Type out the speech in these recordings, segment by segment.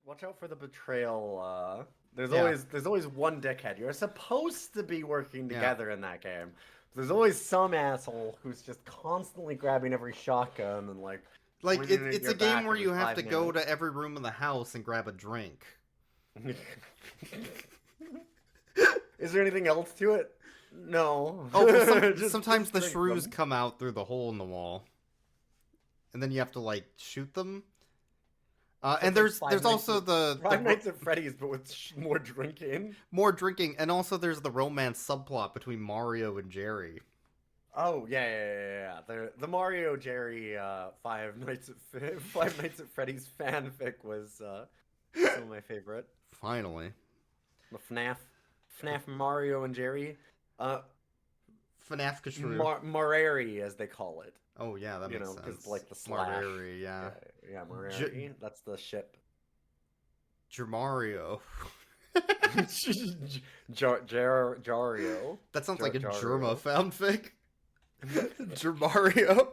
Watch out for the betrayal. Yeah. There's always one dickhead. You're supposed to be working Yeah. together in that game. There's always some asshole who's just constantly grabbing every shotgun and like Like pointing it at it's your a game back where every you have to five go minutes. to every room in the house and grab a drink. Is there anything else to it? No. Oh, well, sometimes just the drink shrews them. come out through the hole in the wall, and then you have to like shoot them. So And it's like there's also Five Nights at Freddy's, but with more drinking. more drinking, and also there's the romance subplot between Mario and Jerry. Oh yeah. The Mario Jerry Five Nights at Freddy's fanfic was some of my favorite. Finally, The FNAF Mario and Jerry, uh, FNAF Kashrew. Marari as they call it. Oh yeah, that You makes know, because sense. like the slash. Marari, yeah. Yeah, Marari. That's the ship. Jermario. Jario. That sounds like a Jario. Germa fanfic. Jermario.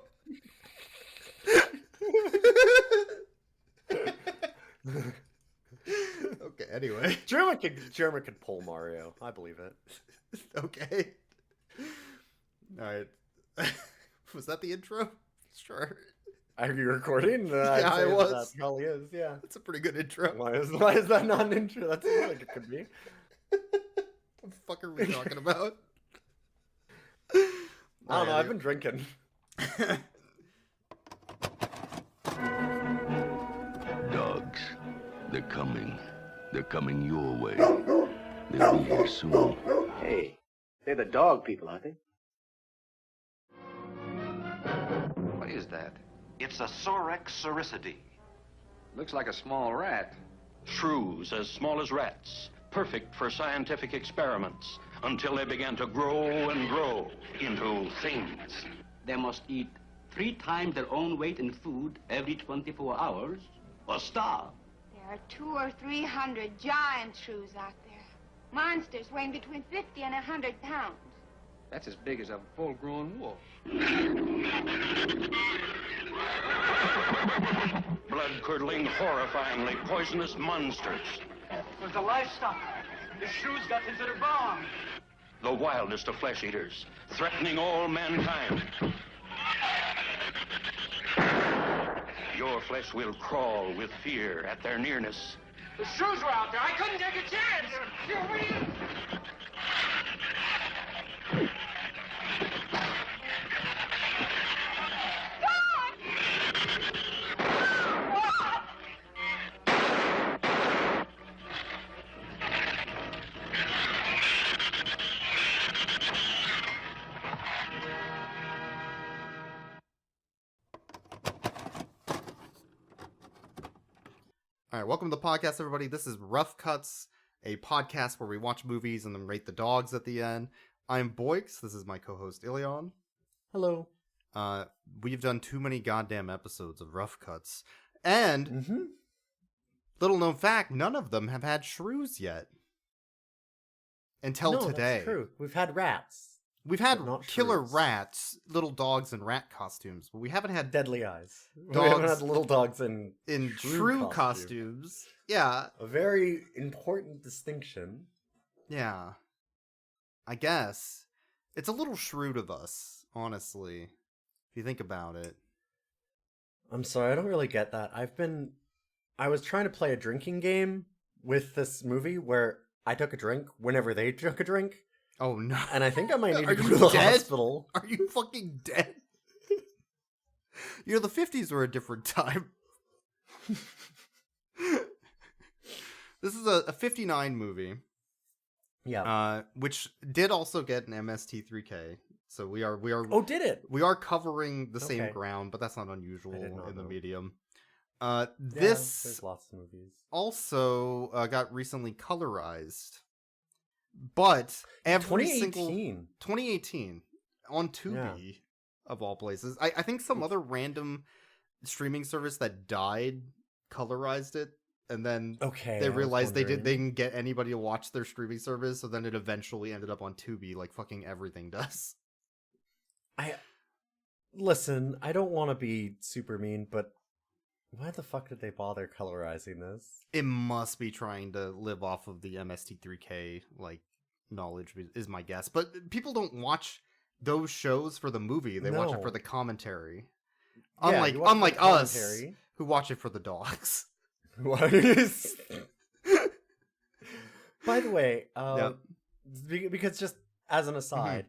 Okay, anyway. German could pull Mario. I believe it. Okay. Alright. Was that the intro? Sure. Are you recording? Yeah, I'd say I was. That probably is, yeah. That's a pretty good intro. Why is that not an intro? That seems like it could be. What the fuck are we talking about? I don't know, I've been drinking. Dogs, they're coming. They're coming your way. They'll be here soon. Hey, they're the dog people, aren't they? What is that? It's a Sorex cericidae. Looks like a small rat. Shrews as small as rats, perfect for scientific experiments, until they began to grow and grow into things. They must eat 3 times their own weight in food every 24 hours or starve. There are 200 or 300 giant shrews out there. Monsters weighing between 50 and 100 pounds. That's as big as a full-grown wolf. Blood-curdling, horrifyingly poisonous monsters. There's the livestock. The shrews got into the barn. The wildest of flesh eaters, threatening all mankind. Your flesh will crawl with fear at their nearness. The shrews were out there. I couldn't take a chance. Alright, welcome to the podcast, everybody. This is Rough Cuts, a podcast where we watch movies and then rate the dogs at the end. I'm Boix. This is my co-host, Ilion. Hello. We've done too many goddamn episodes of Rough Cuts. And, little known fact, none of them have had shrews yet. Until No, today. that's true. We've had rats. We've had But not killer shrews. rats, little dogs in rat costumes, but we haven't had Deadly eyes. We Dogs haven't had little dogs in shrew costumes. Yeah, A very important distinction. yeah. I guess. It's a little shrewd of us, honestly, if you think about it. I'm sorry, I don't really get that. I was trying to play a drinking game with this movie where I took a drink whenever they took a drink, Oh no. and I think I might need Are to go you to the dead? hospital. Are you fucking dead? You know, the 50s were a different time. This is a 59 movie, Yeah. which did also get an MST3K. So we are Oh, did it? we are covering the same Okay. ground, but that's not unusual I did not in the know. medium. Yeah, This there's lots of movies. also got recently colorized, but every single 2018 on Tubi of all places. I think some other random streaming service that died colorized it, and then Okay. they I was realized they wondering. didn't get anybody to watch their streaming service, so then it eventually ended up on Tubi, like fucking everything does. Listen, I don't want to be super mean, but Why the fuck did they bother colorizing this? It must be trying to live off of the MST3K, like, knowledge, is my guess. But people don't watch those shows for the movie. They watch it for the commentary. Yeah, Unlike us, who watch it for the dogs. By the way, because just as an aside,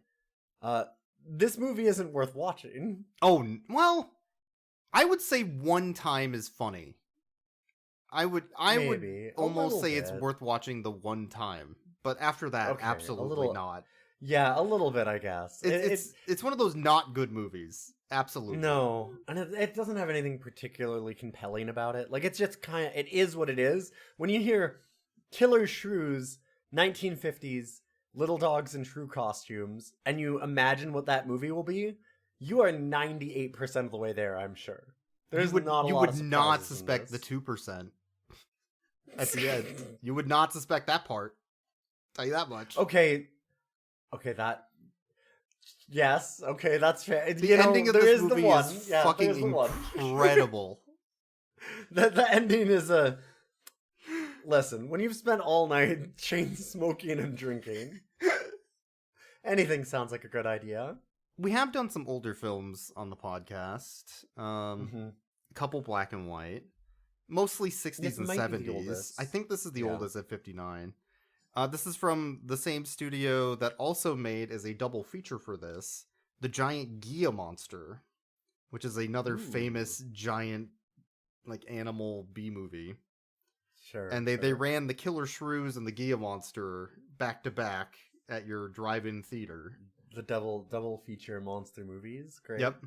this movie isn't worth watching. Oh, well, I would say one time is funny. I would almost say it's worth watching the one time, but after that, absolutely not. Yeah, a little bit, I guess. It's one of those not good movies. Absolutely. No, and it doesn't have anything particularly compelling about it. Like, it's just it is what it is. When you hear Killer Shrews, 1950s, little dogs in shrew costumes, and you imagine what that movie will be, you are 98% of the way there, I'm sure. You would not suspect the 2% at the end. You would not suspect that part. Tell you that much. Okay, yes, okay, that's fair. The ending of this movie is fucking incredible. The ending is listen, when you've spent all night chain smoking and drinking, anything sounds like a good idea. We have done some older films on the podcast. A couple black and white. Mostly 60s and 70s. I think this is the oldest at 59. This is from the same studio that also made as a double feature for this, The Giant Gia Monster, which is another famous giant animal B-movie. Sure. And they ran the Killer Shrews and the Gia Monster back to back at your drive-in theater. The double feature monster movies. Great. Yep.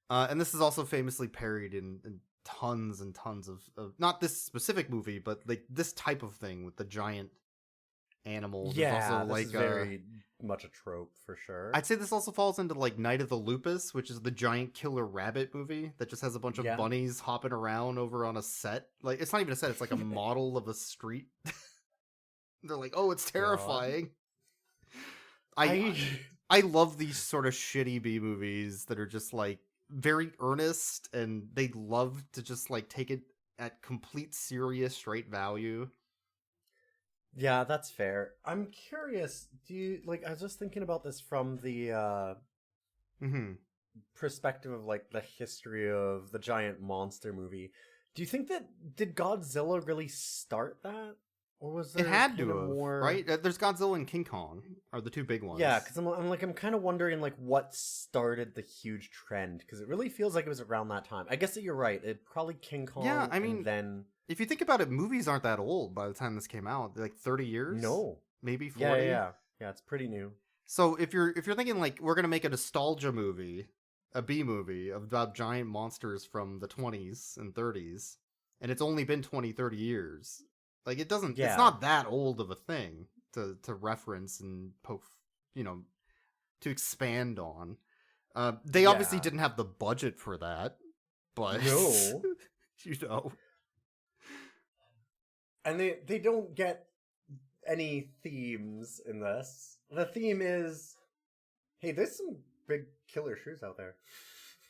And this is also famously parodied in tons and tons of not this specific movie, but this type of thing with the giant animals. Yeah, this is very much a trope for sure. I'd say this also falls into Night of the Lupus, which is the giant killer rabbit movie that just has a bunch of bunnies hopping around over on a set. It's not even a set; it's like a model of a street. They're like, "Oh, it's terrifying." I love these sort of shitty B movies that are just very earnest, and they love to just take it at complete serious straight value. Yeah, that's fair. I'm curious, do you I was just thinking about this from the perspective of the history of the giant monster movie. Do you think did Godzilla really start that? Or was there it had to have, more... right? There's Godzilla and King Kong are the two big ones. Yeah, because I'm kind of wondering what started the huge trend, because it really feels like it was around that time. I guess that you're right. It probably King Kong. Yeah, I mean, and then if you think about it, movies aren't that old by the time this came out. 30 years. No, maybe 40. Yeah, it's pretty new. So if you're thinking we're gonna make a nostalgia movie, a B movie about giant monsters from the 20s and 30s, and it's only been 20-30 years. It doesn't. Yeah. It's not that old of a thing to reference and to expand on. They obviously didn't have the budget for that, but no, and they don't get any themes in this. The theme is, hey, there's some big killer shrews out there.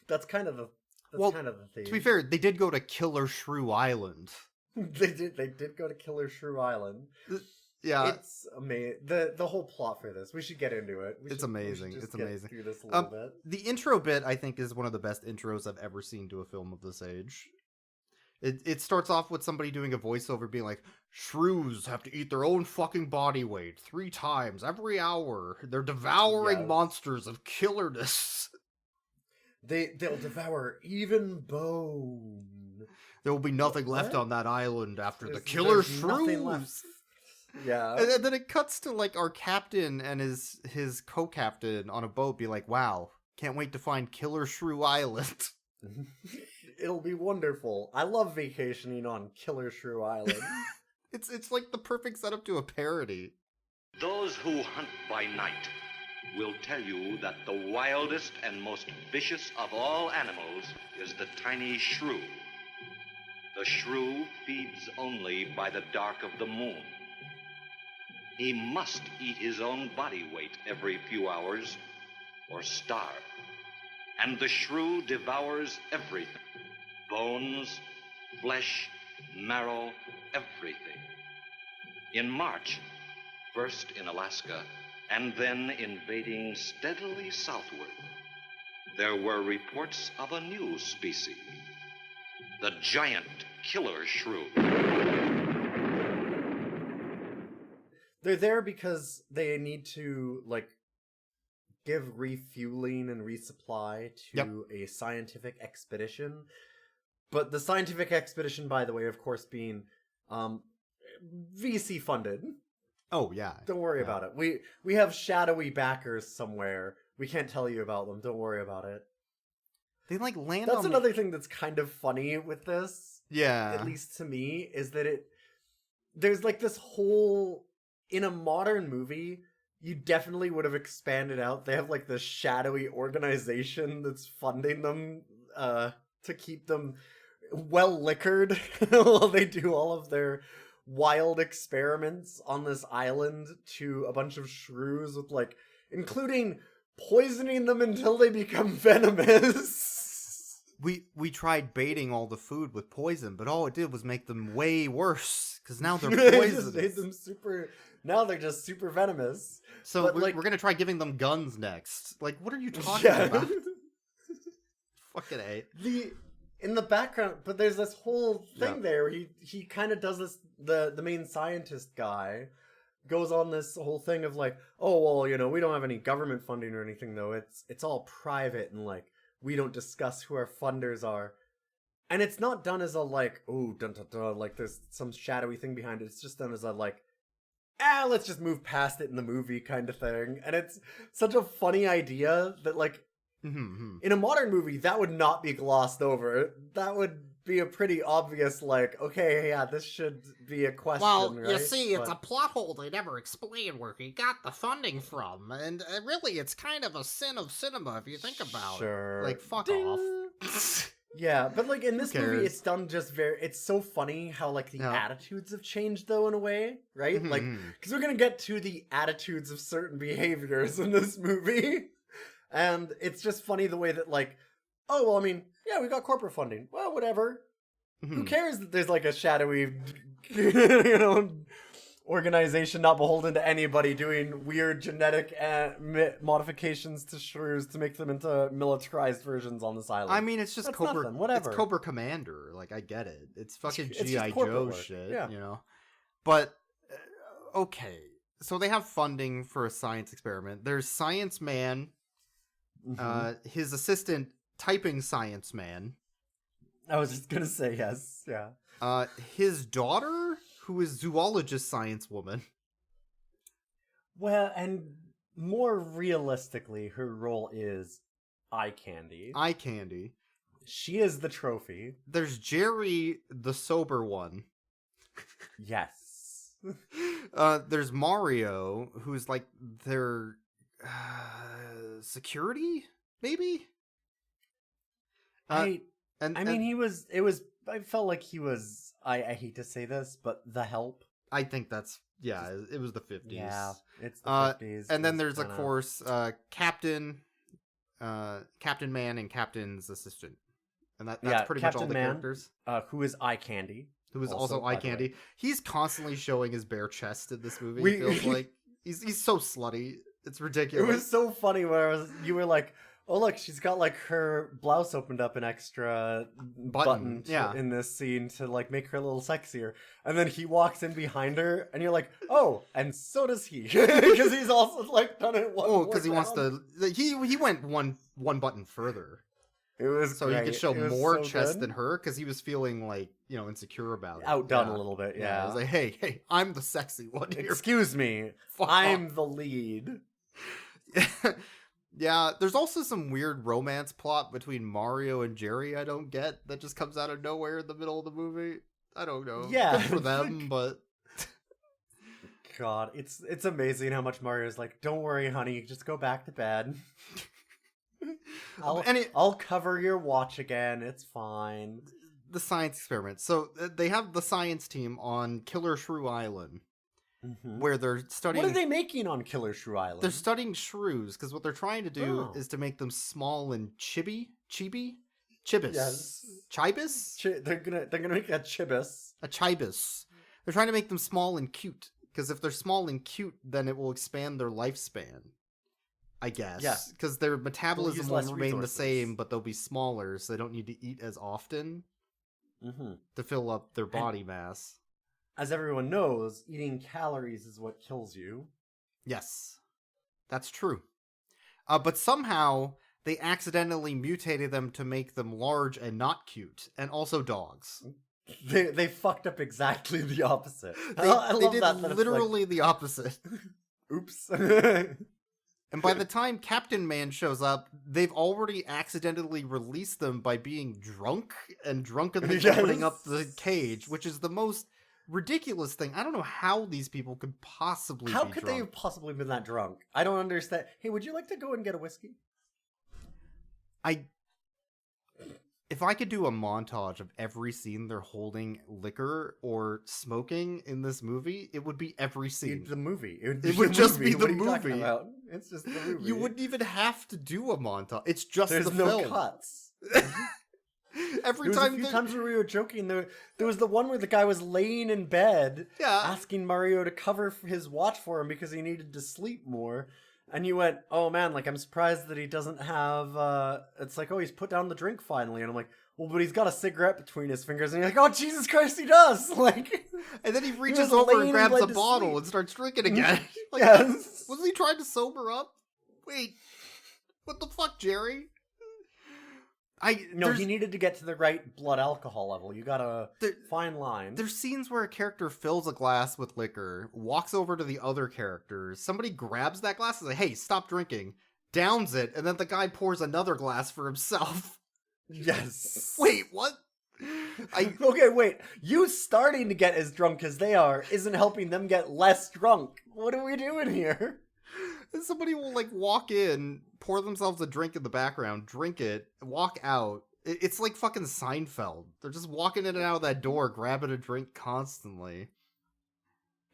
That's kind of the theme. To be fair, they did go to Killer Shrew Island. They did go to Killer Shrew Island. Yeah, it's amazing. The whole plot for this. We should get into it. It's amazing. It's amazing. Through this a little bit. The intro bit, I think, is one of the best intros I've ever seen to a film of this age. It starts off with somebody doing a voiceover being like, "Shrews have to eat their own fucking body weight 3 times every hour. They're devouring monsters of killerness. They'll devour even bone. There will be nothing left on that island after the Killer Shrews." Yeah. And then it cuts to our captain and his co-captain on a boat be like, "Wow, can't wait to find Killer Shrew Island." It'll be wonderful. I love vacationing on Killer Shrew Island. It's the perfect setup to a parody. Those who hunt by night will tell you that the wildest and most vicious of all animals is the tiny shrew. The shrew feeds only by the dark of the moon. He must eat his own body weight every few hours or starve. And the shrew devours everything: bones, flesh, marrow, everything. In March, first in Alaska, and then invading steadily southward, there were reports of a new species, the giant killer shrew. They're there because they need to, like, give refueling and resupply to a scientific expedition. But the scientific expedition, by the way, of course, being VC funded. Oh, yeah. Don't worry about it. We have shadowy backers somewhere. We can't tell you about them. Don't worry about it. They, like, land That's on... another thing that's kind of funny with this. Yeah. At least to me, is that there's, like, this whole... In a modern movie, you definitely would have expanded out. They have, like, this shadowy organization that's funding them to keep them well-liquored while they do all of their wild experiments on this island to a bunch of shrews with, like, including poisoning them until they become venomous. We tried baiting all the food with poison, but all it did was make them way worse, because now they're It poisonous. just made them super... Now they're just super venomous. So But, we're like... going to try giving them guns next. Like, what are you talking about? Fucking A. In the background, but there's this whole thing there where he kind of does this, the main scientist guy goes on this whole thing of like, oh, well, you know, we don't have any government funding or anything though, it's all private and like, we don't discuss who our funders are. And it's not done as a like, oh, dun dun dun, like there's some shadowy thing behind it, it's just done as a like, let's just move past it in the movie kind of thing. And it's such a funny idea that like, in a modern movie, that would not be glossed over. That would be a pretty obvious, like, okay, yeah, this should be a question, well, right? you see, it's a plot hole they never explain where he got the funding from, and really, it's kind of a sin of cinema if you think about it. Like, fuck Ding. off. Yeah, but like in this movie, cares? it's done just it's so funny how like the attitudes have changed though in a way, right? Like, because we're gonna get to the attitudes of certain behaviors in this movie. And it's just funny the way that, like, oh, well, I mean, yeah, we got corporate funding. Well, whatever. Who cares that there's, like, a shadowy, you know, organization not beholden to anybody doing weird genetic modifications to shrews to make them into militarized versions on this island? I mean, it's just That's Cobra. nothing, whatever. It's Cobra Commander. Like, I get it. It's fucking It's just G.I. corporate Joe work. shit, Yeah. you know? But, okay. So they have funding for a science experiment. There's Science Man... his assistant typing science man. I was just gonna say yes, yeah. His daughter, who is zoologist science woman. Well, and more realistically, her role is eye candy. Eye candy. She is the trophy. There's Jerry, the sober one. Yes. There's Mario, who's like their security, maybe. I mean, I felt like he was. I hate to say this, but the help. I think that's it was the 50s. Yeah, it's the 50s. And then there's of course Captain Man and Captain's assistant, and that's pretty much all the characters. Who is eye candy? Who is also eye candy? He's constantly showing his bare chest in this movie. It feels like he's so slutty. It's ridiculous. It was so funny where you were like, oh look, she's got like her blouse opened up an extra button in this scene to like make her a little sexier. And then he walks in behind her and you're like, oh, and so does he. Because he's also like done it one more because he wants to he went one button further. It was so great. he could show more so chest good. than her because he was feeling like, you know, insecure about it. Outdone a little bit, He was like, hey, I'm the sexy one here. Excuse me. I'm the lead. Yeah, there's also some weird romance plot between Mario and Jerry I don't get that just comes out of nowhere in the middle of the movie. I don't know. Yeah. Good for them, but God, it's amazing how much Mario's like, don't worry, honey, just go back to bed. I'll cover your watch again. It's fine. The science experiment. So they have the science team on Killer Shrew Island, where they're studying. What are they making on Killer Shrew Island? They're studying shrews because what they're trying to do is to make them small and chibi. Chibis. Yes. Chibis? They're gonna make a chibis. A chibis. They're trying to make them small and cute. Because if they're small and cute, then it will expand their lifespan. I guess. Yeah. Because their metabolism will less remain resources. the same, but they'll be smaller, so they don't need to eat as often to fill up their body mass. As everyone knows, eating calories is what kills you. Yes. That's true. But somehow, they accidentally mutated them to make them large and not cute, and also dogs. They fucked up exactly the opposite. They, I they love did that it's literally the opposite. Oops. And by the time Captain Man shows up, they've already accidentally released them by being drunk and drunkenly Yes. opening up the cage, which is the most ridiculous thing. I don't know how these people could possibly How be could drunk. they have possibly been that drunk? I don't understand. Hey, would you like to go and get a whiskey? If I could do a montage of every scene they're holding liquor or smoking in this movie, it would be every scene. The movie. It would just be the What are you talking movie. about? It's just the movie. You wouldn't even have to do a montage. It's just There's the no film. cuts. Every There was time a few times where we were joking. There was the one where the guy was laying in bed, asking Mario to cover his watch for him because he needed to sleep more. And you went, "Oh man, like I'm surprised that he doesn't have." It's like, "Oh, he's put down the drink finally," and I'm like, "Well, but he's got a cigarette between his fingers," and you're like, "Oh Jesus Christ, he does!" Like, and then he was reaches over laying and in grabs bed a to bottle sleep. and starts drinking again. Like, Yes. wasn't he trying to sober up? Wait, what the fuck, Jerry? No, he needed to get to the right blood alcohol level. You got a fine line. There's scenes where a character fills a glass with liquor, walks over to the other characters, somebody grabs that glass and says, "Hey, stop drinking," downs it, and then the guy pours another glass for himself. Yes. Wait, what? Okay, wait. You starting to get as drunk as they are isn't helping them get less drunk. What are we doing here? And somebody will like walk in, pour themselves a drink in the background, drink it, walk out. It's like fucking Seinfeld. They're just walking in and out of that door, grabbing a drink constantly.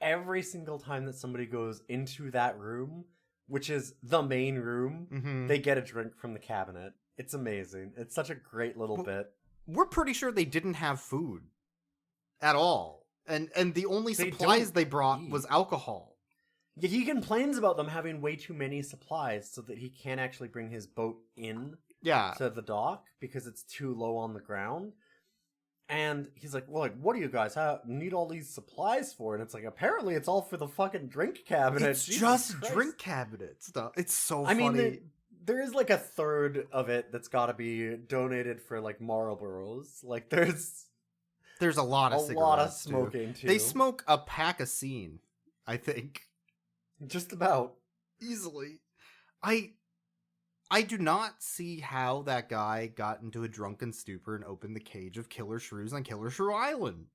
Every single time that somebody goes into that room, which is the main room, they get a drink from the cabinet. It's amazing. It's such a great little bit. We're pretty sure they didn't have food at all. And the only They supplies don't they brought eat. was alcohol. Yeah, he complains about them having way too many supplies so that he can't actually bring his boat in to the dock because it's too low on the ground. And he's like, "Well, like, what do you guys need all these supplies for?" And it's like, apparently it's all for the fucking drink cabinet. It's Jesus just Christ. drink cabinet stuff. It's so I funny. mean, there is like a third of it that's got to be donated for like Marlboros. Like, there's a lot of a cigarettes, lot of too. smoking too. They smoke a pack a scene, I think. Just about Easily. I do not see how that guy got into a drunken stupor and opened the cage of Killer Shrews on Killer Shrew Island.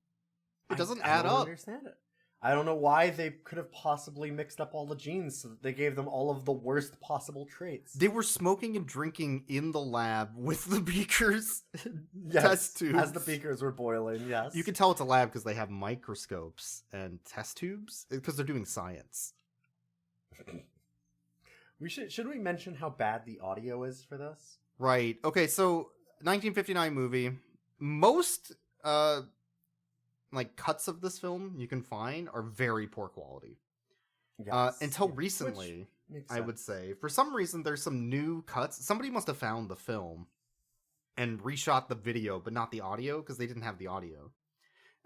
It doesn't I add don't up. understand it. I don't know why they could have possibly mixed up all the genes so that they gave them all of the worst possible traits. They were smoking and drinking in the lab with the beakers, Yes, test tubes. as the beakers were boiling, yes. You can tell it's a lab because they have microscopes and test tubes because they're doing science. Should we mention how bad the audio is for this? Right. Okay, so 1959 movie. Most like cuts of this film you can find are very poor quality. Yes. Until recently, makes I sense. would say. For some reason there's some new cuts. Somebody must have found the film and reshot the video but not the audio because they didn't have the audio.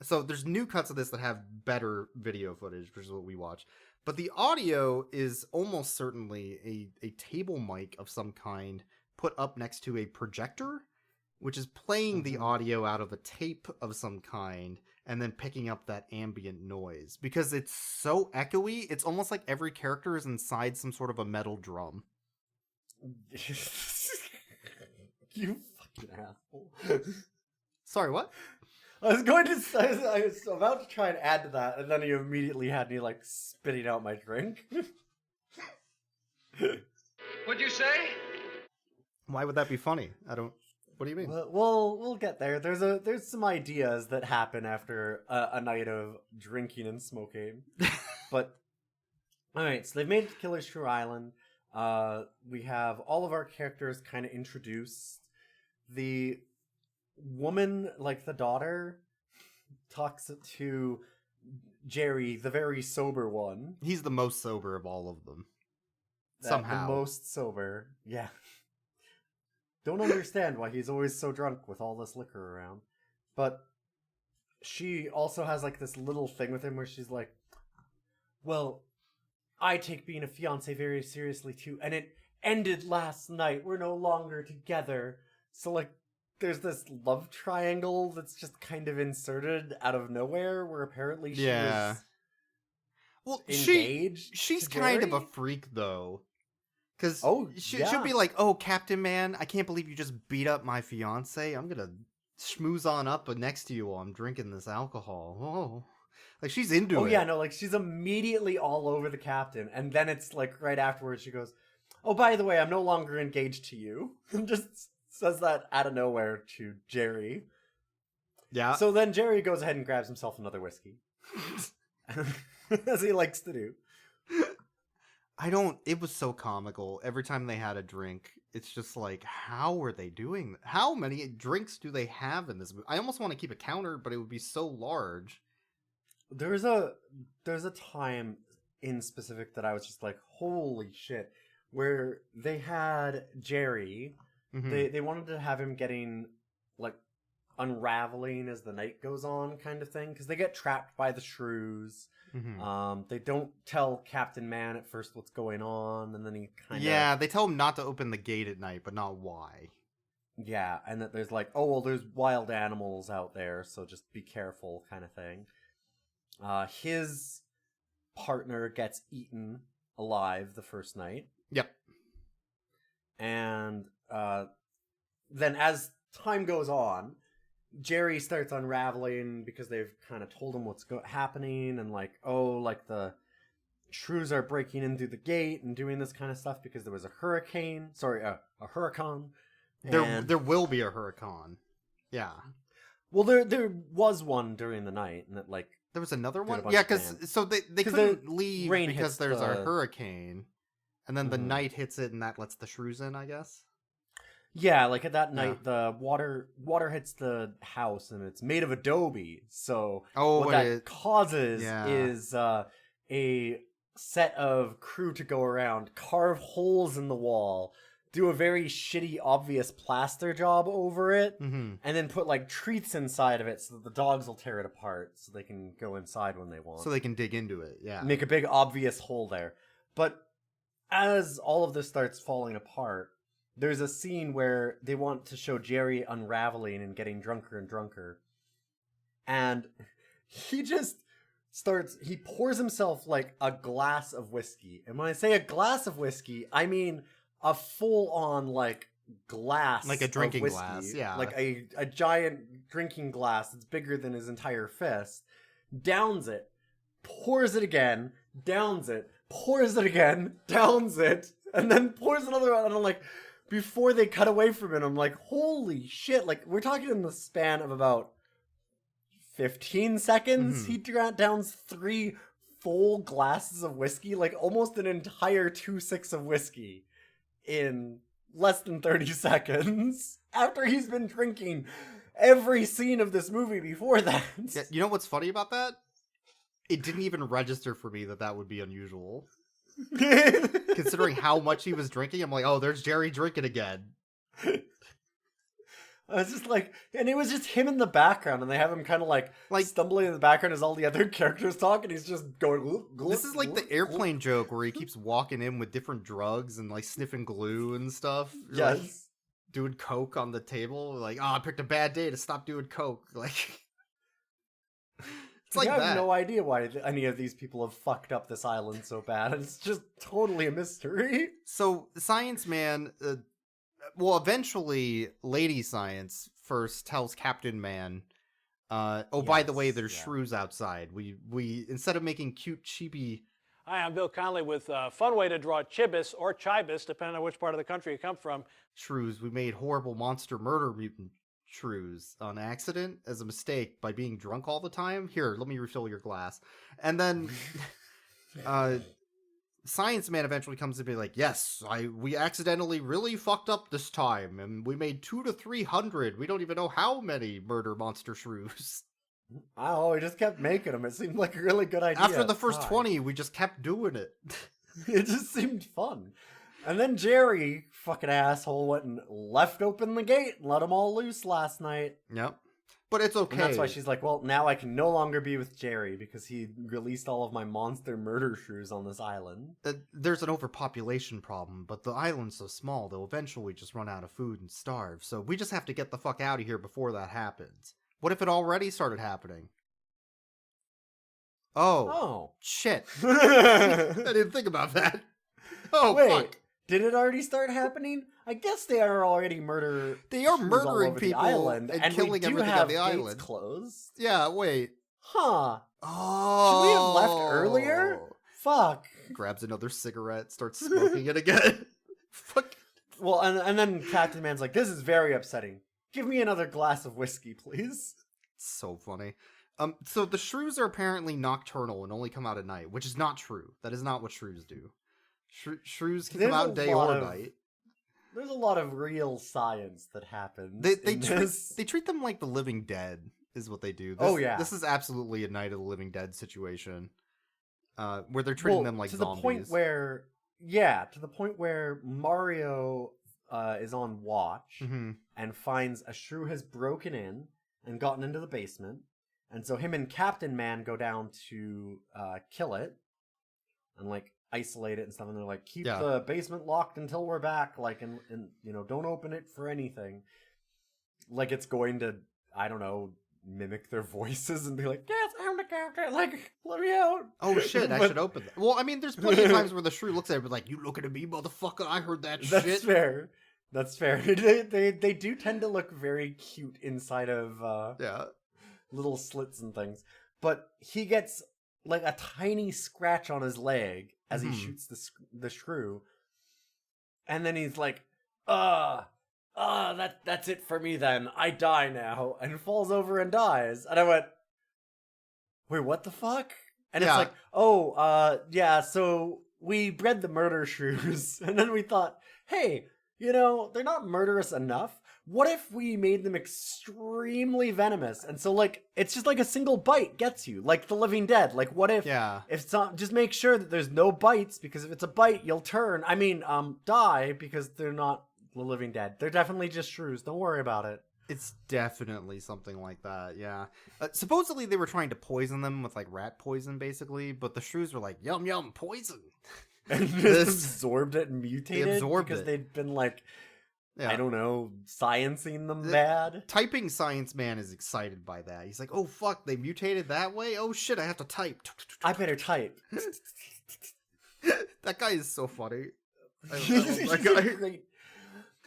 So there's new cuts of this that have better video footage, which is what we watch. But the audio is almost certainly a table mic of some kind put up next to a projector, which is playing the audio out of a tape of some kind and then picking up that ambient noise. Because it's so echoey, it's almost like every character is inside some sort of a metal drum. You fucking asshole. Sorry, what? I was going to say, I was about to try and add to that, and then you immediately had me, like, spitting out my drink. What'd you say? Why would that be funny? What do you mean? We'll get there. There's some ideas that happen after a night of drinking and smoking. But, alright, so they've made it to Killer Shrew Island. We have all of our characters kind of introduced. The woman, like the daughter, talks to Jerry, the very sober one. He's the most sober of all of them. The most sober. Yeah. Don't understand why he's always so drunk with all this liquor around. But she also has like this little thing with him where she's like, well, I take being a fiance very seriously too, and it ended last night. We're no longer together. So like there's this love triangle that's just kind of inserted out of nowhere where apparently she was engaged. She's kind of a freak though. Because she'll be like, oh, Captain Man, I can't believe you just beat up my fiance. I'm going to schmooze on up next to you while I'm drinking this alcohol. Oh, like she's into it. Oh, yeah, no, like she's immediately all over the captain. And then it's like right afterwards she goes, oh, by the way, I'm no longer engaged to you. And just says that out of nowhere to Jerry. Yeah. So then Jerry goes ahead and grabs himself another whiskey. As he likes to do. It was so comical. Every time they had a drink, it's just like, how are they doing that? How many drinks do they have in this movie? I almost want to keep a counter, but it would be so large. There's a time in specific that I was just like, holy shit, where they had Jerry, they wanted to have him getting, like, unraveling as the night goes on kind of thing, because they get trapped by the Shrews. They don't tell Captain Man at first what's going on, and then he kind of... Yeah, they tell him not to open the gate at night, but not why. Yeah, and that there's like, oh, well, there's wild animals out there, so just be careful kind of thing. His partner gets eaten alive the first night. Yep. And then as time goes on, Jerry starts unraveling because they've kind of told him what's happening, and like, oh, like the Shrews are breaking in through the gate and doing this kind of stuff because there was a hurricane. Sorry, a hurricane. There will be a hurricane. Yeah. Well, there was one during the night, and it like there was another one. Yeah, because so they couldn't leave because there's a hurricane, and then the night hits it, and that lets the Shrews in, I guess. Yeah, like at that night, the water hits the house, and it's made of adobe. So what that causes is a set of crew to go around, carve holes in the wall, do a very shitty, obvious plaster job over it, and then put like treats inside of it so that the dogs will tear it apart so they can go inside when they want. So they can dig into it, yeah. Make a big, obvious hole there. But as all of this starts falling apart, there's a scene where they want to show Jerry unraveling and getting drunker and drunker. And he just he pours himself like a glass of whiskey. And when I say a glass of whiskey, I mean a full-on like glass, like a drinking of whiskey, glass, yeah, like a giant drinking glass that's bigger than his entire fist. Downs it, pours it again, downs it, pours it again, downs it, and then pours another one. And I'm like, before they cut away from it, I'm like, holy shit! Like we're talking in the span of about 15 seconds. He downs 3 full glasses of whiskey, like almost an entire 2-6 of whiskey in less than 30 seconds after he's been drinking every scene of this movie before that. Yeah, you know what's funny about that? It didn't even register for me that would be unusual. Considering how much he was drinking, I'm like, oh, there's Jerry drinking again. I was just like, and it was just him in the background, and they have him kind of like stumbling in the background as all the other characters talk, and he's just going. This is like the airplane joke where he keeps walking in with different drugs and like sniffing glue and stuff. Yes, like, doing coke on the table. Like, oh, I picked a bad day to stop doing coke. Like, it's like I have no idea why any of these people have fucked up this island so bad. It's just totally a mystery. So, Science Man. Well, eventually, Lady Science first tells Captain Man, by the way, there's Shrews outside. We instead of making cute, cheapy... Hi, I'm Bill Connolly with a fun way to draw chibis or chibis, depending on which part of the country you come from. Shrews. We made horrible monster murder mutant Shrews on accident as a mistake by being drunk all the time. Here, let me refill your glass. And then... Science Man eventually comes to be like, yes, we accidentally really fucked up this time, and we made 200 to 300. We don't even know how many murder monster shrews. Oh, we just kept making them. It seemed like a really good idea. After the first 20, we just kept doing it. It just seemed fun. And then Jerry, fucking asshole, went and left open the gate and let them all loose last night. Yep. But it's okay. And that's why she's like, well, now I can no longer be with Jerry because he released all of my monster murder shrews on this island. There's an overpopulation problem, but the island's so small, they'll eventually just run out of food and starve. So we just have to get the fuck out of here before that happens. What if it already started happening? Oh. Shit. I didn't think about that. Oh, wait. Fuck. Did it already start happening? I guess they are already They are murdering people island, and killing everything on the island. Closed. Yeah, wait. Huh. Oh. Should we have left earlier? Fuck. Grabs another cigarette, starts smoking it again. Fuck. Well, and then Captain Man's like, this is very upsetting. Give me another glass of whiskey, please. So funny. So the shrews are apparently nocturnal and only come out at night, which is not true. That is not what shrews do. Shrews can come out day or night. There's a lot of real science that happens. They treat them like the living dead, is what they do. This is absolutely a Night of the Living Dead situation, where they're treating them like zombies. To the point where Mario is on watch and finds a shrew has broken in and gotten into the basement, and so him and Captain Man go down to kill it and like isolate it and stuff, and they're like, keep the basement locked until we're back, like, and don't open it for anything. Like it's going to, I don't know, mimic their voices and be like, yes, I'm the captain, like, let me out. Oh shit, I should open that. Well, I mean, there's plenty of times where the shrew looks at it and like, you looking at me, motherfucker, I heard that shit. That's fair. They do tend to look very cute inside of little slits and things. But he gets like a tiny scratch on his leg as he shoots the shrew. And then he's like, that's it for me then. I die now. And falls over and dies. And I went, wait, what the fuck? And it's like, so we bred the murder shrews. And then we thought, hey, they're not murderous enough. What if we made them extremely venomous? And so, like, it's just like a single bite gets you, like the Living Dead. Like, what if it's not, just make sure that there's no bites, because if it's a bite, you'll die, because they're not the Living Dead. They're definitely just shrews. Don't worry about it. It's definitely something like that, yeah. Supposedly they were trying to poison them with, like, rat poison, basically, but the shrews were like, yum, yum, poison. And just absorbed it and mutated? They absorbed because it. they'd been, like, I don't know, sciencing them bad? Typing Science Man is excited by that. He's like, oh, fuck, they mutated that way? Oh, shit, I have to type. I better type. That guy is so funny. That guy. Great.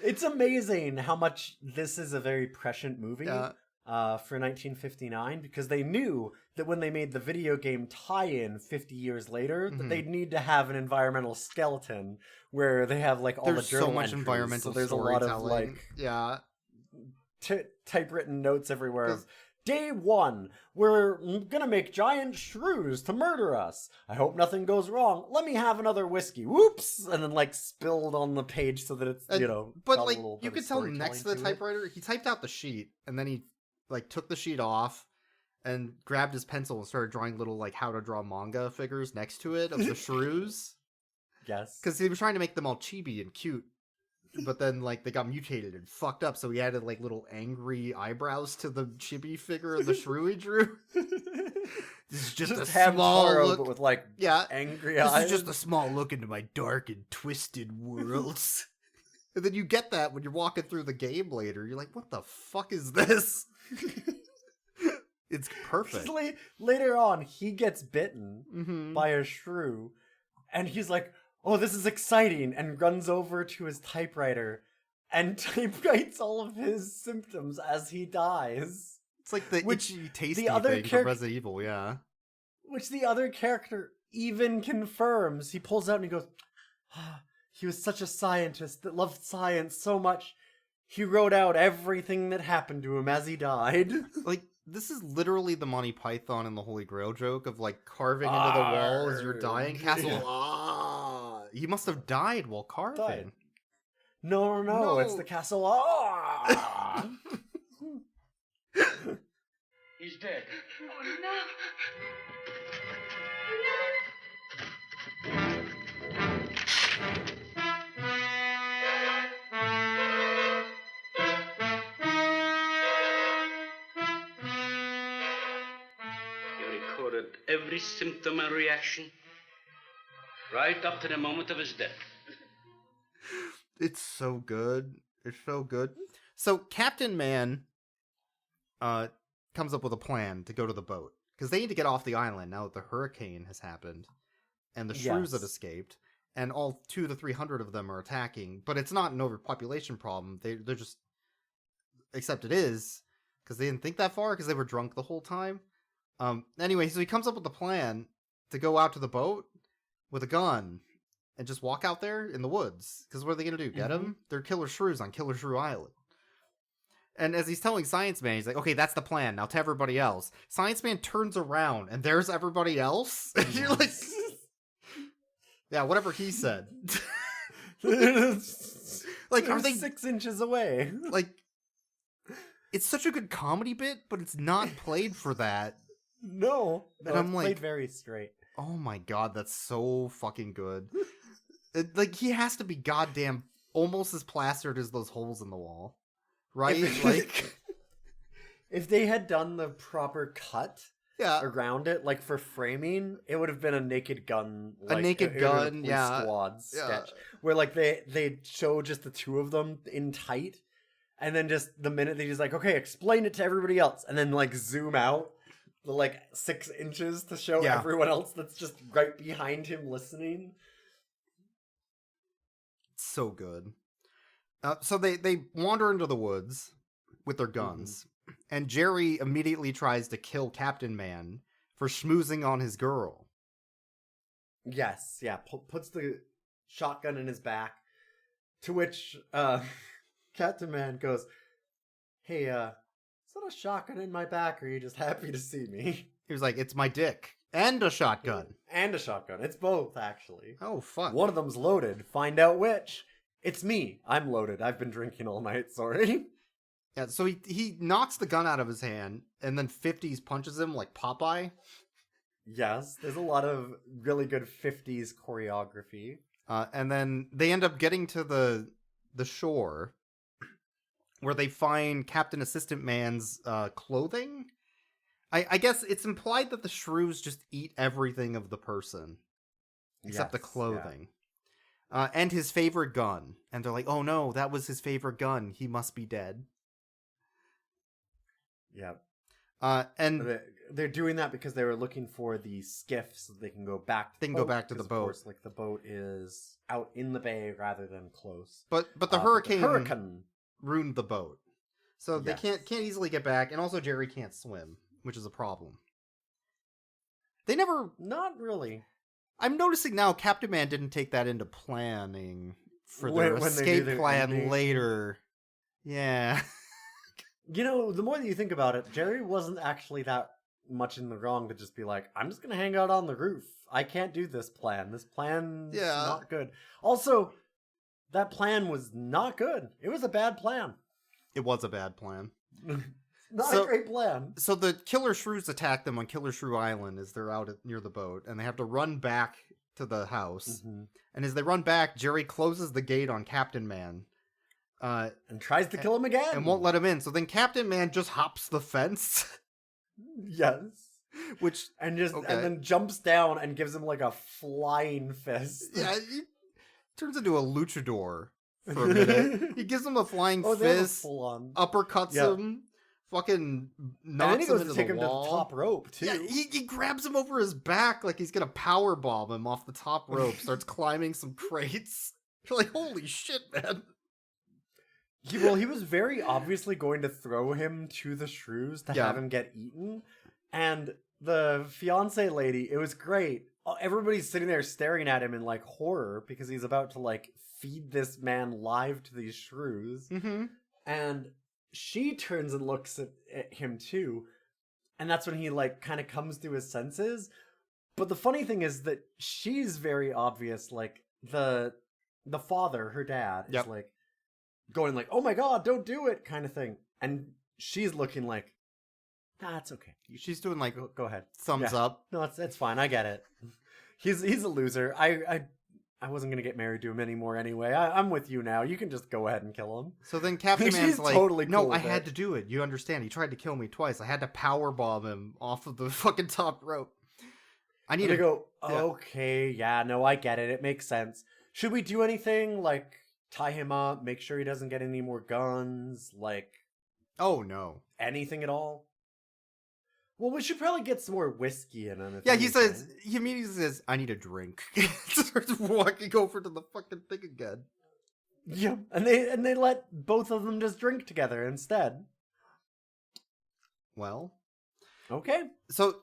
It's amazing how much this is a very prescient movie for 1959, because they knew that when they made the video game tie-in 50 years later, that they'd need to have an environmental skeleton where they have like all the journal so much entries. environmental so there's a lot of like typewritten notes everywhere of, Day 1, we're gonna make giant shrews to murder us. I hope nothing goes wrong. Let me have another whiskey. Whoops! And then, like, spilled on the page so that it's, But, like, you could tell next to the typewriter, he typed out the sheet, and then he, like, took the sheet off and grabbed his pencil and started drawing little, like, how to draw manga figures next to it of the shrews. Yes. Because he was trying to make them all chibi and cute. But then, like, they got mutated and fucked up, so he added, like, little angry eyebrows to the chibi figure of the shrew he drew. This is just a small look, but with, like, angry eyes. This is just a small look into my dark and twisted worlds. And then you get that when you're walking through the game later. You're like, what the fuck is this? It's perfect. Later on, he gets bitten by a shrew, and he's like, oh, this is exciting, and runs over to his typewriter and typewrites all of his symptoms as he dies. It's like the itchy, tasty thing from Resident Evil, yeah. Which the other character even confirms. He pulls out and he goes, he was such a scientist that loved science so much, he wrote out everything that happened to him as he died. Like, this is literally the Monty Python and the Holy Grail joke of, like, carving into the wall as you're dying. Castle, he must have died while carving. No, it's the castle. Ah! He's dead. Oh, no. He recorded every symptom and reaction, right up to the moment of his death. It's so good. It's so good. So Captain Man comes up with a plan to go to the boat. Because they need to get off the island now that the hurricane has happened. And the Shrews have escaped. And all 200 to 300 of them are attacking. But it's not an overpopulation problem. They're just... Except it is. Because they didn't think that far. Because they were drunk the whole time. Anyway, so he comes up with a plan to go out to the boat with a gun. And just walk out there in the woods. Because what are they going to do? Get him? They're Killer Shrews on Killer Shrew Island. And as he's telling Science Man, he's like, okay, that's the plan. Now to everybody else. Science Man turns around, and there's everybody else. And you're like... Yeah, whatever he said. Like, are they 6 inches away? Like, it's such a good comedy bit, but it's not played for that. No, and I'm it's like, played very straight. Oh my god, that's so fucking good. Like, he has to be goddamn almost as plastered as those holes in the wall. Right? Like, if they had done the proper cut around it, like for framing, it would have been a Naked Gun. Like, a Naked Gun, Squad sketch. Where, like, they show just the two of them in tight, and then just the minute they just like, okay, explain it to everybody else, and then, like, zoom out the, like, 6 inches to show everyone else that's just right behind him listening. So good. So they wander into the woods with their guns, and Jerry immediately tries to kill Captain Man for schmoozing on his girl. Yes, yeah, puts the shotgun in his back, to which Captain Man goes, hey, is that a shotgun in my back, or are you just happy to see me? He was like, it's my dick. And a shotgun. And a shotgun. It's both, actually. Oh, fuck. One of them's loaded. Find out which. It's me. I'm loaded. I've been drinking all night, sorry. Yeah, so he knocks the gun out of his hand, and then 50s punches him like Popeye. Yes, there's a lot of really good 50s choreography. And then they end up getting to the shore, where they find Captain Assistant Man's clothing. I guess it's implied that the Shrews just eat everything of the person, except the clothing. Yeah. And his favorite gun. And they're like, oh no, that was his favorite gun. He must be dead. Yeah. And they're doing that because they were looking for the skiff so they can go back to the boat. Go back to the boat. Of course, like, the boat is out in the bay rather than close. But the hurricane ruined the boat. So they can't easily get back, and also Jerry can't swim, which is a problem. They never... Not really. I'm noticing now Captain Man didn't take that into planning for their escape plan later. Yeah. You know, the more that you think about it, Jerry wasn't actually that much in the wrong to just be like, I'm just going to hang out on the roof. I can't do this plan. This plan's not good. Also, that plan was not good. It was a bad plan. It was a bad plan. Not a great plan. So the Killer Shrews attack them on Killer Shrew Island as they're out near the boat, and they have to run back to the house. Mm-hmm. And as they run back, Jerry closes the gate on Captain Man. And tries to kill him again. And won't let him in. So then Captain Man just hops the fence. Yes. And Okay. then jumps down and gives him like a flying fist. Yeah, he turns into a luchador for a minute. He gives him a flying fist, uppercuts him, fucking knocks him into the wall. And then he goes to take him to the top rope, too. Yeah, he grabs him over his back like he's gonna powerbomb him off the top rope, starts climbing some crates. You're like, holy shit, man. He was very obviously going to throw him to the Shrews to have him get eaten. And the fiance lady, it was great. Everybody's sitting there staring at him in, like, horror because he's about to, like, feed this man live to these Shrews. Mm-hmm. And she turns and looks at him, too. And that's when he, like, kind of comes to his senses. But the funny thing is that she's very obvious, like, the father, her dad, Yep. is like going like, "Oh my god, don't do it," kind of thing, and she's looking like, "That's okay. She's doing like Go ahead. thumbs Yeah. up. No, it's fine. I get it. He's a loser. I wasn't gonna get married to him anymore anyway. I'm with you now. You can just go ahead and kill him." So then Captain She's Man's like, totally "No, cool I with had it. to do it. You understand? He tried to kill me twice. I had to power bomb him off of the fucking top rope. I need And to they go, yeah. "Okay, yeah, no, I get it. It makes sense. Should we do anything like tie him up, make sure he doesn't get any more guns, like Oh no. anything at all?" Well, we should probably get some more whiskey in him. Yeah, he immediately says, "I need a drink." Starts walking over to the fucking thing again. Yeah, and they let both of them just drink together instead. Well, Okay. so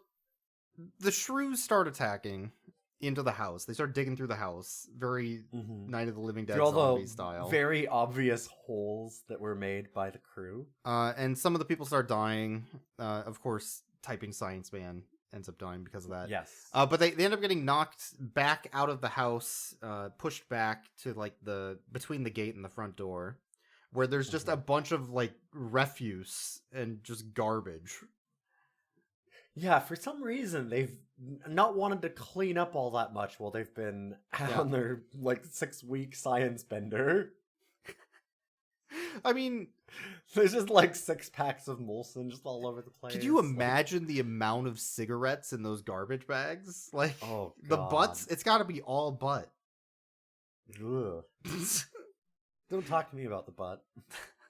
the Shrews start attacking into the house. They start digging through the house, very Night of the Living Dead Through all zombie the style. very obvious holes that were made by the crew. And some of the people start dying. Of course, Typing Science Man ends up dying because of that. Yes. But they end up getting knocked back out of the house, pushed back to like between the gate and the front door, where there's just a bunch of like refuse and just garbage. Yeah, for some reason they've not wanted to clean up all that much while they've been on their like 6-week science bender. I mean, there's just like 6 packs of Molson just all over the place. Could you imagine the amount of cigarettes in those garbage bags? Like, oh, the butts, it's got to be all butt. Ugh. Don't talk to me about the butt.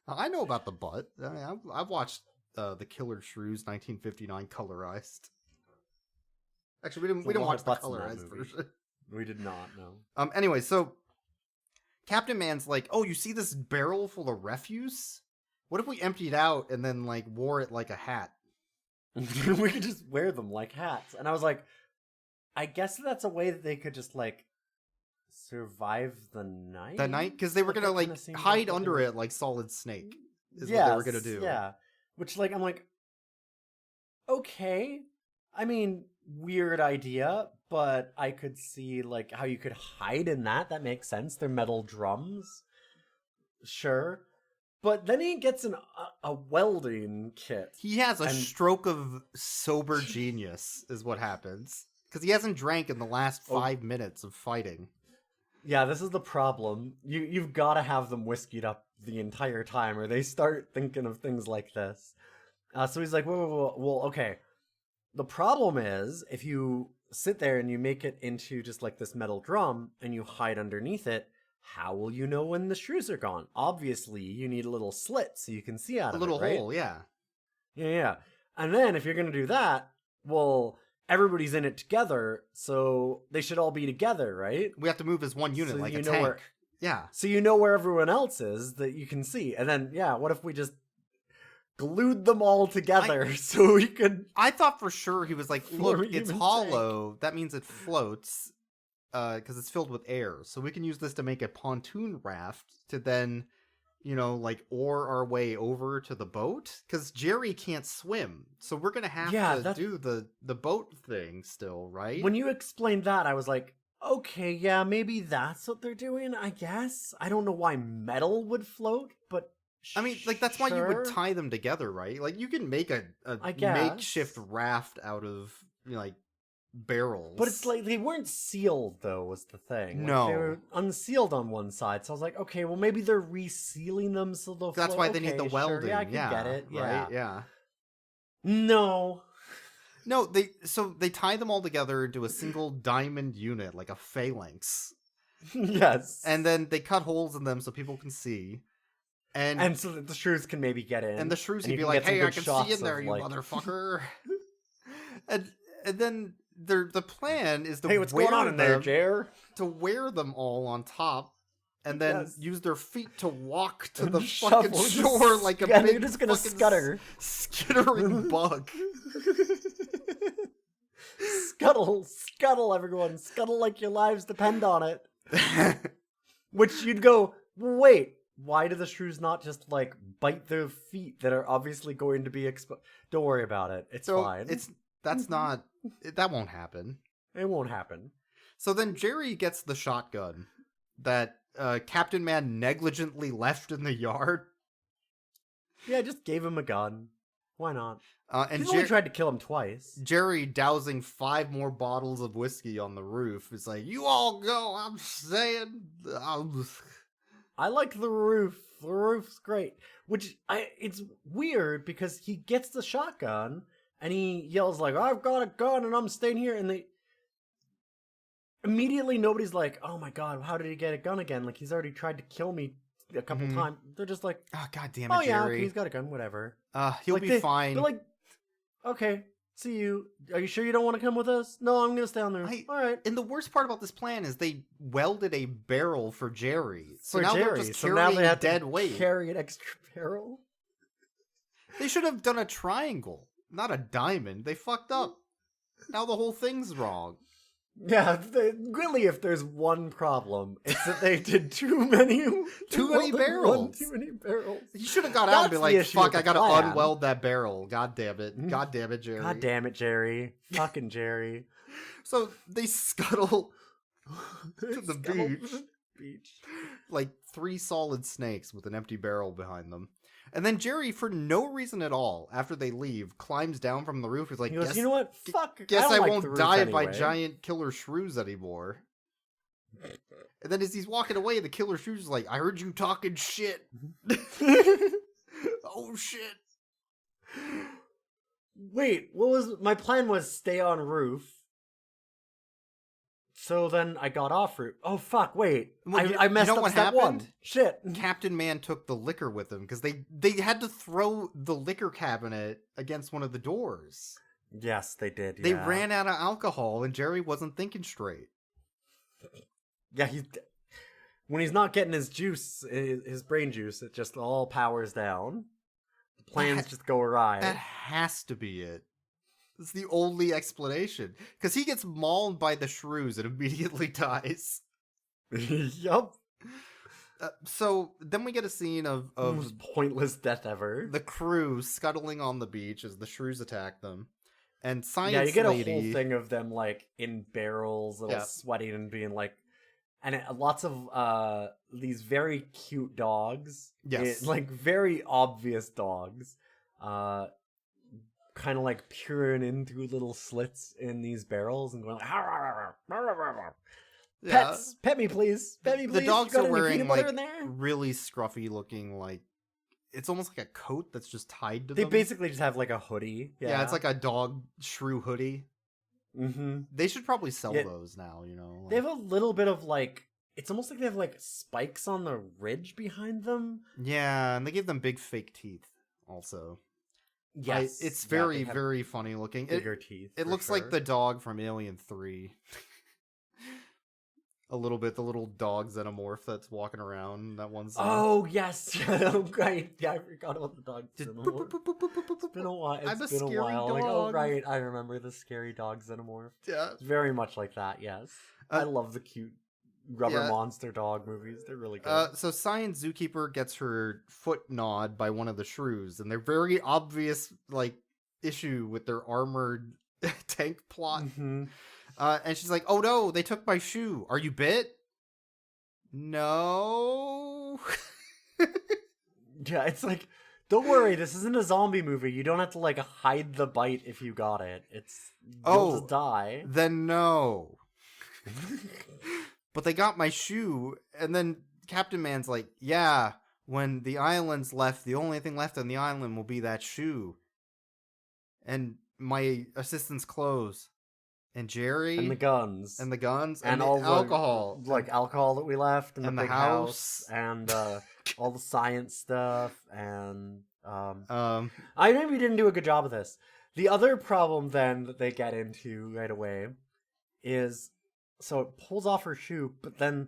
I know about the butt. I mean, I've watched The Killer Shrews 1959 colorized. Actually, we didn't watch the colorized version. We did not, no. Anyway, so Captain Man's like, "Oh, you see this barrel full of refuse? What if we emptied out and then like wore it like a hat?" We could just wear them like hats. And I was like, I guess that's a way that they could just like survive the night. The night, because they were gonna like hide under it like Solid Snake. Is what they were gonna do. Yeah. Which like I'm like, okay. I mean, weird idea, but I could see like how you could hide in that. That makes sense. They're metal drums. Sure. But then he gets a welding kit. He has a stroke of sober genius, is what happens. Because he hasn't drank in the last 5 minutes of fighting. Yeah, this is the problem. You've got to have them whiskeyed up the entire time, or they start thinking of things like this. So he's like, whoa, well, okay. The problem is, if you sit there and you make it into just like this metal drum, and you hide underneath it, how will you know when the shrews are gone? Obviously, you need a little slit so you can see out of it, right? A little hole, yeah. Yeah. And then if you're going to do that, well, everybody's in it together, so they should all be together, right? We have to move as one unit, So like you a know tank. where- Yeah. So you know where everyone else is that you can see. And then, yeah, what if we just glued them all together so we could... I thought for sure he was like, Form a look, it's human hollow. That means it floats. Because it's filled with air. So we can use this to make a pontoon raft to then, you know, like oar our way over to the boat. Because Jerry can't swim. So we're going to have to do the boat thing still, right? When you explained that, I was like, okay, yeah, maybe that's what they're doing, I guess. I don't know why metal would float, but I mean, like, that's why you would tie them together, right? Like, you can make a makeshift raft out of, you know, like, barrels. But it's like they weren't sealed, though, was the thing. No. Like, they were unsealed on one side, so I was like, okay, well, maybe they're resealing them so they'll That's float. why they need the Okay, welding. Sure. Yeah, I can get it. Yeah. Right? Yeah. No. No, they tie them all together into a single diamond unit, like a phalanx. Yes. And then they cut holes in them so people can see. And so that the shrews can maybe get in. And the shrews and can be you like, get some hey, I good can shots see in there, of, you like... motherfucker. and then the plan is to hey, what's going on in there, Jer? To wear them all on top. And then use their feet to walk to the Shuffle, fucking shore like a big you're just gonna scutter. Skittering bug. Scuttle, everyone. Scuttle like your lives depend on it. Which you'd go, wait, why do the shrews not just, like, bite their feet that are obviously going to be exposed? Don't worry about it. It's fine. That won't happen. It won't happen. So then Jerry gets the shotgun that Captain Man negligently left in the yard. Yeah, just gave him a gun. Why not? And He's only tried to kill him twice. Jerry dousing 5 more bottles of whiskey on the roof is like, you all go, I'm saying. I like the roof. The roof's great. It's weird because he gets the shotgun and he yells like, I've got a gun and I'm staying here. And immediately nobody's like, oh my god, how did he get a gun again? Like, he's already tried to kill me a couple times. They're just like, oh god damn it, oh yeah, Jerry. okay, he's got a gun, whatever. He'll be fine. They're like, okay, see you. Are you sure you don't want to come with us? No, I'm gonna stay on there. All right. And the worst part about this plan is they welded a barrel for Jerry. So now Jerry. they're just So carrying now they have dead to weight. carry an extra barrel. They should have done a triangle, not a diamond. They fucked up. Now the whole thing's wrong. Yeah, really, if there's one problem, it's that they did too many barrels. Too many barrels. You should have got out and be like, fuck, I gotta plan. unweld that barrel. God damn it. God damn it, Jerry. God damn it, Jerry. Fucking Jerry. So they scuttle to the beach. Like 3 solid snakes with an empty barrel behind them. And then Jerry, for no reason at all, after they leave, climbs down from the roof. He's like, he goes, you know what? Fuck. Guess I like won't die by giant killer shrews anymore. And then as he's walking away, the killer shrews is like, I heard you talking shit. Oh, shit. Wait, my plan was stay on roof. So then I got off roof. Oh, fuck, wait. Well, I messed up what step happened? 1. Shit. Captain Man took the liquor with him because they had to throw the liquor cabinet against one of the doors. Yes, they did. They ran out of alcohol and Jerry wasn't thinking straight. Yeah, when he's not getting his juice, his brain juice, it just all powers down. The plans just go awry. That has to be it. It's the only explanation. Because he gets mauled by the shrews and immediately dies. Yup. So then we get a scene of the most pointless death ever. The crew scuttling on the beach as the shrews attack them. And Science you get Lady, a whole thing of them like in barrels, all sweating and being like, and lots of these very cute dogs. Yes, like very obvious dogs. Kind of like peering in through little slits in these barrels and going like, pets, pet me please, pet me please. The dogs are wearing like in there? really scruffy looking, like it's almost like a coat that's just tied to them. They basically just have like a hoodie. Yeah, it's like a dog shrew hoodie. Mm-hmm. They should probably sell those now, you know. They have a little bit of like, it's almost like they have like spikes on the ridge behind them. Yeah, and they give them big fake teeth also. Yes, it's very, very funny looking. Bigger teeth. It looks like the dog from Alien 3. A little bit, the little dog xenomorph that's walking around that one scene. Oh, yes. Oh, right. Yeah, I forgot about the dog xenomorph. It's been a while. I'm a scary dog. Like, oh, right. I remember the scary dog xenomorph. Yeah. It's very much like that, yes. I love the cute rubber monster dog movies. They're really good. So Science Zookeeper gets her foot gnawed by one of the shrews, and they're very obvious, like, issue with their armored tank plot. Mm-hmm. And she's like, oh no, they took my shoe. Are you bit? No. Yeah, it's like, don't worry, this isn't a zombie movie. You don't have to, like, hide the bite if you got it. You'll just die. Then no. But they got my shoe, and then Captain Man's like, yeah, when the island's left, the only thing left on the island will be that shoe. And my assistant's clothes. And Jerry. And the guns. And the guns. And all the alcohol. Like alcohol that we left. And the big house. And all the science stuff. And I maybe didn't do a good job of this. The other problem then that they get into right away is, so it pulls off her shoe, but then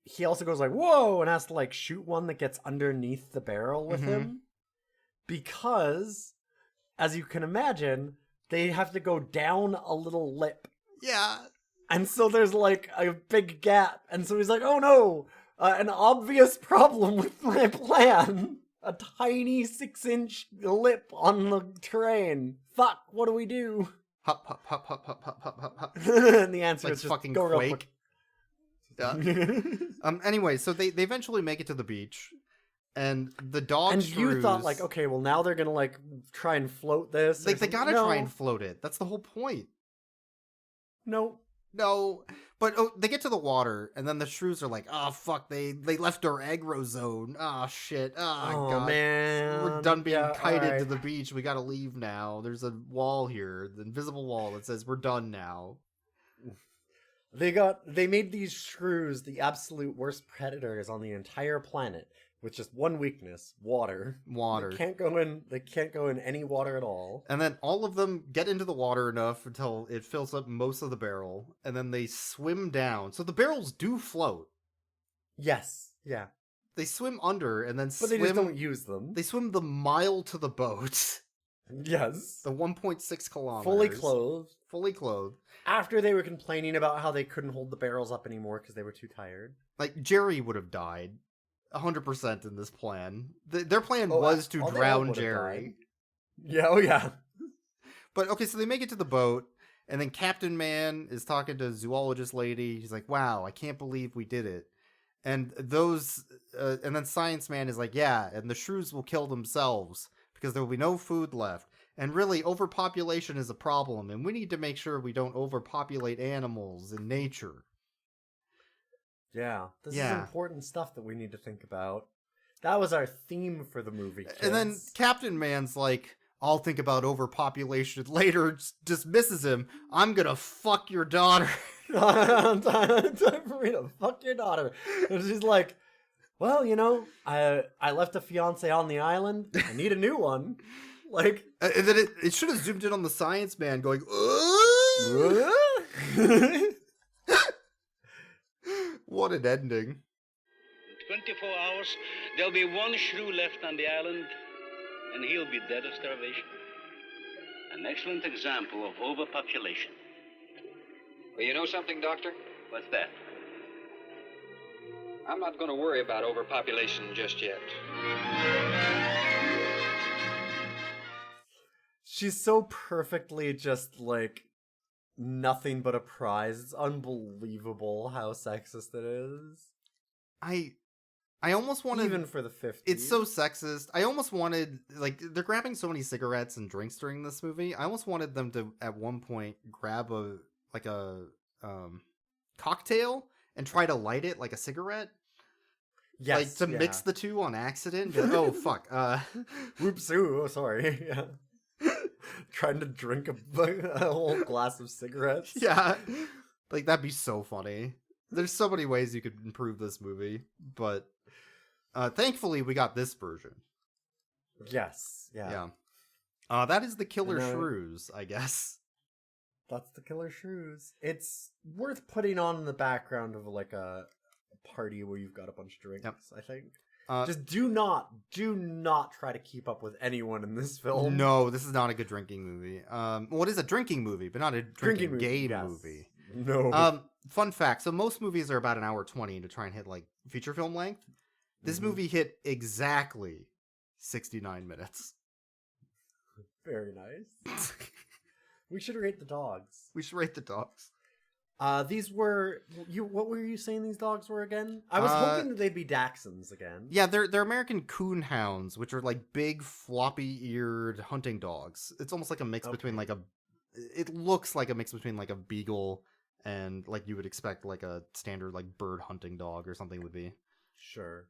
he also goes like, whoa, and has to like shoot one that gets underneath the barrel with him. Because, as you can imagine, they have to go down a little lip. Yeah. And so there's like a big gap. And so he's like, oh no, an obvious problem with my plan. A tiny 6-inch lip on the terrain. Fuck, what do we do? Hop, hop, hop, hop, hop, hop, hop, hop, hop. And the answer like is just fucking go real Quake. quick. Yeah. Anyway, so they eventually make it to the beach, and the dog And shrews, you thought, like, okay, well, now they're gonna, like, try and float this. they gotta try and float it. That's the whole point. No. But they get to the water, and then the shrews are like, "Oh fuck, they left our aggro zone. Oh shit. Oh god, man, we're done being kited right. to the beach. We gotta leave now. There's a wall here, the invisible wall that says we're done now." They made these shrews the absolute worst predators on the entire planet, with just one weakness: water. They can't go in any water at all. And then all of them get into the water enough until it fills up most of the barrel, and then they swim down. So the barrels do float. Yes. Yeah. They swim under and then But they just don't use them. They swim the mile to the boat. Yes. The 1.6 kilometers. Fully clothed. After they were complaining about how they couldn't hold the barrels up anymore because they were too tired. Like, Jerry would have died 100% in this plan. Their plan was to drown Jerry. Yeah, oh yeah. But, okay, so they make it to the boat, and then Captain Man is talking to zoologist lady. He's like, wow, I can't believe we did it. And and then Science Man is like, yeah, and the shrews will kill themselves because there will be no food left. And really, overpopulation is a problem, and we need to make sure we don't overpopulate animals in nature. Yeah, this is important stuff that we need to think about. That was our theme for the movie, kids. And then Captain Man's like, I'll think about overpopulation later, dismisses him. I'm gonna fuck your daughter. Time for me to fuck your daughter. And she's like, well, you know, I left a fiance on the island. I need a new one. Like, and then it should have zoomed in on the Science Man going, what an ending. In 24 hours, there'll be one shrew left on the island, and he'll be dead of starvation. An excellent example of overpopulation. Well, you know something, Doctor? What's that? I'm not going to worry about overpopulation just yet. She's so perfectly just, like, nothing but a prize. It's unbelievable how sexist it is. I almost wanted... Even for the 50s. It's so sexist. I almost wanted... Like, they're grabbing so many cigarettes and drinks during this movie. I almost wanted them to, at one point, grab a cocktail and try to light it like a cigarette. Yes, like, to mix the two on accident. Like, oh, fuck. Whoops, oh, sorry. Yeah. Trying to drink a whole glass of cigarettes. Yeah. Like, that'd be so funny. There's so many ways you could improve this movie, but thankfully we got this version. Yes. Yeah. That is the Killer Shrews, I guess. That's the Killer Shrews. It's worth putting on in the background of like a party where you've got a bunch of drinks, I think. Just do not try to keep up with anyone in this film. No, this is not a good drinking movie. Well, it is a drinking movie, but not a drinking game movie. No. Fun fact, so most movies are about an hour 20 to try and hit like feature film length. This movie hit exactly 69 minutes. Very nice. We should rate the dogs. These were what were you saying these dogs were again? I was hoping that they'd be Dachshunds again. Yeah, they're American coon hounds, which are like big floppy-eared hunting dogs. It's almost like a mix between it looks like a mix between like a beagle and like you would expect like a standard like bird hunting dog or something would be. Sure.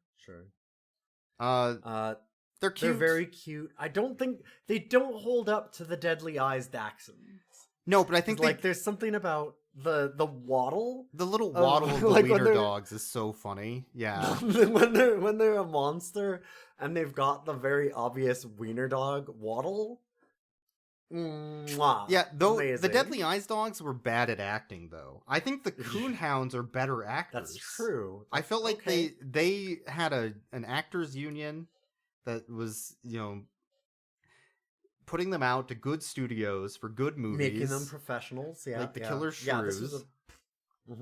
They're cute. They're very cute. I don't think they don't hold up to the Deadly Eyes Dachshunds. No, but I think like there's something about the waddle, the little waddle of the like wiener dogs is so funny. Yeah, when they're a monster and they've got the very obvious wiener dog waddle. Mwah, yeah, though amazing. The Deadly Eyes dogs were bad at acting, though. I think the coon hounds are better actors. That's true. I felt like they had an actors union that was, you know, putting them out to good studios for good movies, making them professionals. Yeah, like the Killer Shrews. Yeah,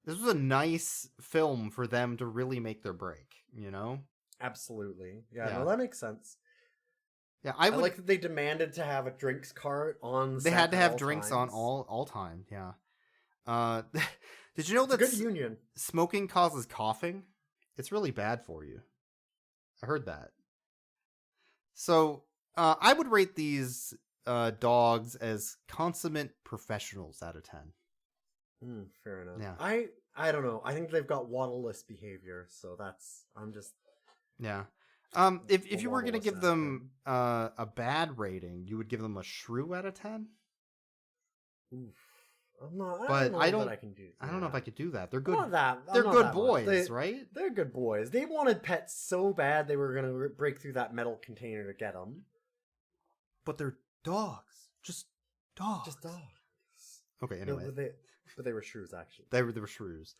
this was a nice film for them to really make their break. You know, absolutely. Yeah, no, that makes sense. Yeah, I like that they demanded to have a drinks cart on. They had to have drinks on all time. Yeah. Did you know that good union. Smoking causes coughing? It's really bad for you. I heard that. So, I would rate these dogs as consummate professionals out of 10. Fair enough. Yeah. I don't know. I think they've got waddle-less behavior, so I'm just... Yeah. If you were going to give them a bad rating, you would give them a shrew out of 10? Oof. I don't know if I could do that. They're good. They're good boys, right? They're good boys. They wanted pets so bad they were going to break through that metal container to get them. But they're dogs. Just dogs. Just dogs. Okay, anyway. No, but they were shrews, actually. They were shrews.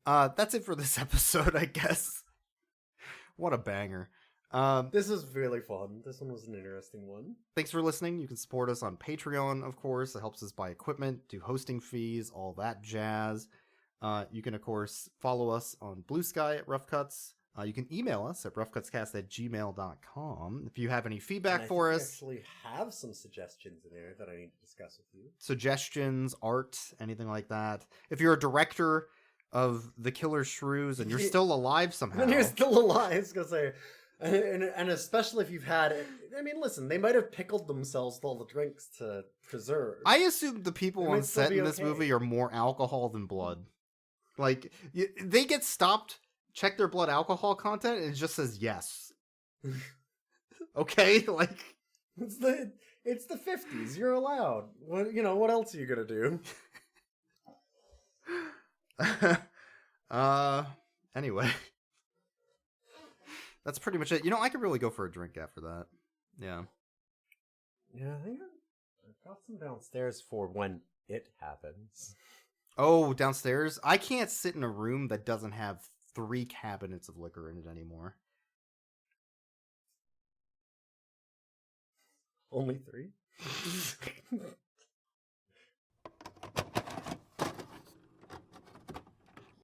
That's it for this episode, I guess. What a banger. This was really fun. This one was an interesting one. Thanks for listening. You can support us on Patreon, of course. It helps us buy equipment, do hosting fees, all that jazz. You can, of course, follow us on Blue Sky at Rough Cuts. You can email us at roughcutscast@gmail.com if you have any feedback for us. I actually have some suggestions in there that I need to discuss with you. Suggestions, art, anything like that. If you're a director of The Killer Shrews and you're still alive somehow. And you're still alive, I was going to say... And especially if you've had it, I mean, listen, they might have pickled themselves with all the drinks to preserve. I assume the people on set in this movie are more alcohol than blood. Like, they get stopped, check their blood alcohol content, and it just says yes. Okay? Like... It's the 50s. You're allowed. What else are you going to do? Anyway... That's pretty much it. I could really go for a drink after that. Yeah. Yeah, I think I've got some downstairs for when it happens. Oh, downstairs? I can't sit in a room that doesn't have 3 cabinets of liquor in it anymore. Only 3?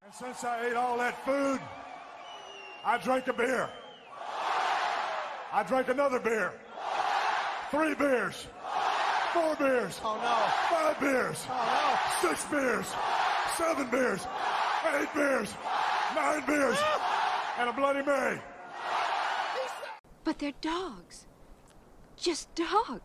And since I ate all that food, I drank a beer. I drank another beer. 3 beers. 4 beers. Oh no. 5 beers. Oh no. 6 beers. 7 beers. 8 beers. 9 beers. And a Bloody Mary. But they're dogs. Just dogs.